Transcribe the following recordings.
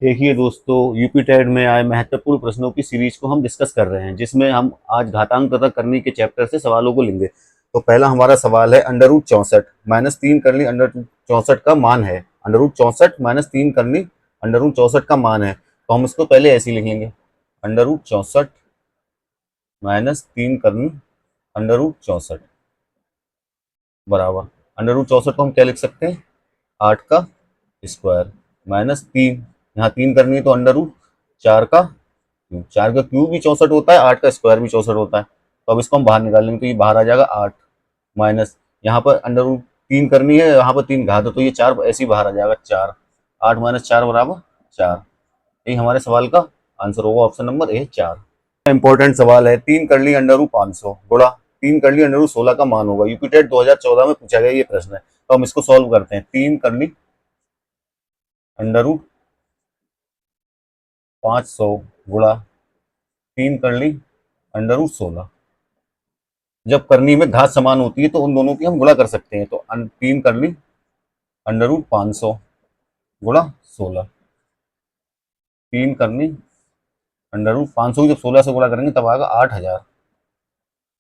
देखिए दोस्तों, UP TET में आए महत्वपूर्ण प्रश्नों की सीरीज को हम डिस्कस कर रहे हैं, जिसमें हम आज घातांक तथा करनी के चैप्टर से सवालों को लेंगे। तो पहला हमारा सवाल है, अंडर रूट 64 -3 करनी अंडर रूट 64 का मान है। अंडर रूट 64 -3 करनी अंडर रूट 64 का मान है। तो हम इसको पहले ऐसे ही लिख लेंगे, अंडर रूट 64 -3 करनी अंडर रूट 64 बराबर अंडर रूट 64 को हम क्या लिख सकते हैं, 8 का स्क्वायर माइनस 3, यहाँ 3 करनी है तो अंडर रूट 4 का क्यूब। 4 का क्यूब भी 64 होता है, 8 का स्क्वायर भी 64 होता है। तो अब इसको हम बाहर निकाल लेंगे, तो ये बाहर आ जाएगा 8 माइनस, यहाँ पर अंडर रूट 3 करनी है, यहाँ पर 3 घात है तो ये 4 ऐसे ही बाहर आ जाएगा 4। 8 माइनस 4 बराबर 4। यही हमारे सवाल का आंसर होगा, ऑप्शन नंबर ए 4। इंपॉर्टेंट सवाल है, 3 कर ली अंडर रूट 500 गुणा 3 कर ली अंडर रूट 16 का मान होगा। यूपी टेट 2014 में पूछा गया ये प्रश्न है। तो हम इसको सॉल्व करते हैं। 3 कर ली अंडर रूट 500 गुणा 3 कर ली अंडर रूट 16। जब करनी में घात समान होती है तो उन दोनों की हम गुणा कर सकते हैं। तो 3 कर ली अंडर रूट 500 गुणा 16। 3 कर ली अंडर रूट 500 की जब 16 से गुणा करेंगे तब आएगा 8000।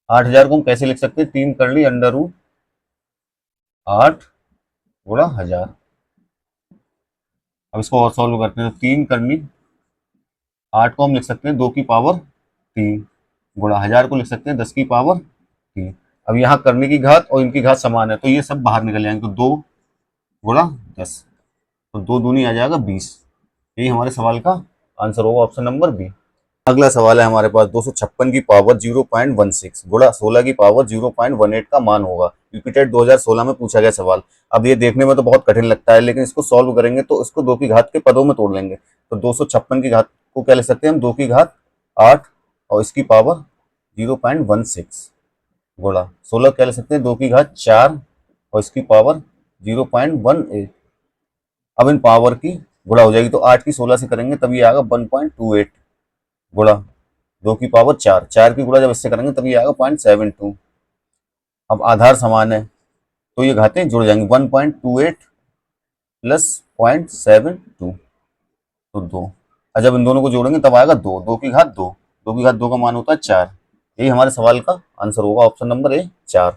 8000 को हम कैसे लिख सकते हैं, 3 कर ली अंडर रूट 8 गुणा 1000। अब इसको और सॉल्व करते हैं। तो 3 कर ली 8 को हम लिख सकते हैं 2 की पावर 3 गुणा 1000 को लिख सकते हैं 10 की पावर 3। अब यहाँ करने की घात और इनकी घात समान है तो ये सब बाहर निकल जाएंगे। तो 2 गुणा 10, तो 2 दूनी आ जाएगा 20। यही हमारे सवाल का आंसर होगा, ऑप्शन नंबर बी। अगला सवाल है हमारे पास, 256 की पावर 0.16 गुणा 16 की पावर 0.18 का मान होगा। यूपीटेट 2016 में पूछा गया सवाल। अब ये देखने में तो बहुत कठिन लगता है, लेकिन इसको सॉल्व करेंगे तो इसको 2 की घात के पदों में तोड़ लेंगे। तो 256 की घात को क्या लिख सकते हैं हम, 2 की घात 8 और इसकी पावर 0.16 गुणा 16 क्या लिख सकते हैं, 2 की घात 4 और इसकी पावर 0.18। अब इन पावर की गुणा हो जाएगी, तो 8 की 16 से करेंगे तब ये आएगा 1.28 गुणा 2 की पावर 4। 4 की गुणा जब इससे करेंगे तब ये आएगा 0.72। अब आधार समान है तो ये घातें जुड़ जाएंगी, 1.28 प्लस 0.72 तो 2। और जब इन दोनों को जोड़ेंगे तब आएगा 2, 2 की घात 2। 2 की घात 2 का मान होता है 4। यही हमारे सवाल का आंसर होगा, ऑप्शन नंबर ए 4।